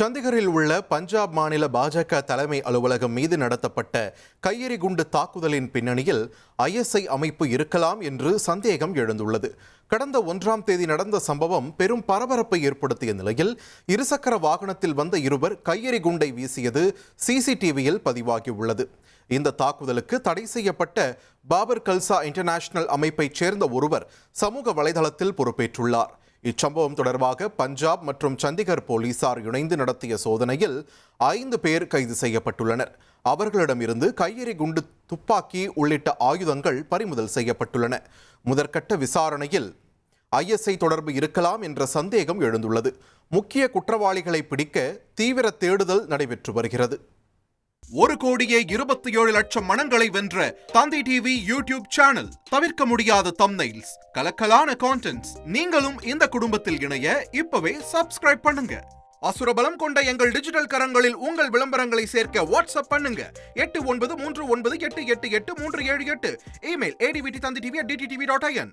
சண்டிகரில் உள்ள பஞ்சாப் மாநில பாஜக தலைமை அலுவலகம் மீது நடத்தப்பட்ட கையெறி குண்டு தாக்குதலின் பின்னணியில் ஐஎஸ்ஐ அமைப்பு இருக்கலாம் என்று சந்தேகம் எழுந்துள்ளது. கடந்த 1ஆம் தேதி நடந்த சம்பவம் பெரும் பரபரப்பை ஏற்படுத்திய நிலையில் இருசக்கர வாகனத்தில் வந்த இருவர் கையெறி குண்டை வீசியது சிசிடிவியில் பதிவாகியுள்ளது. இந்த தாக்குதலுக்கு தடை செய்யப்பட்ட பாபர் கல்சா இன்டர்நேஷனல் அமைப்பைச் சேர்ந்த ஒருவர் சமூக வலைதளத்தில் பொறுப்பேற்றுள்ளார். இச்சம்பவம் தொடர்பாக பஞ்சாப் மற்றும் சண்டிகர் போலீசார் இணைந்து நடத்திய சோதனையில் 5 பேர் கைது செய்யப்பட்டுள்ளனர். அவர்களிடமிருந்து கையெறி குண்டு, துப்பாக்கி உள்ளிட்ட ஆயுதங்கள் பறிமுதல் செய்யப்பட்டுள்ளன. முதற்கட்ட விசாரணையில் ஐஎஸ்ஐ தொடர்பு இருக்கலாம் என்ற சந்தேகம் எழுந்துள்ளது. முக்கிய குற்றவாளிகளை பிடிக்க தீவிர தேடுதல் நடைபெற்று வருகிறது. 1,27,00,000 மனங்களை வென்ற தந்தி டிவி யூடியூப் சேனல். தவிர்க்க முடியாத தம்ப்நெயில்ஸ், கலக்கலான கான்டென்ட்ஸ். நீங்களும் இந்த குடும்பத்தில் இணைய இப்பவே சப்ஸ்கிரைப் பண்ணுங்க. அசுரபலம் கொண்ட எங்கள் டிஜிட்டல் கரங்களில் உங்கள் விளம்பரங்களை சேர்க்க வாட்ஸ்அப் பண்ணுங்க. 8939888838. Email advtthanditv@dttv.in.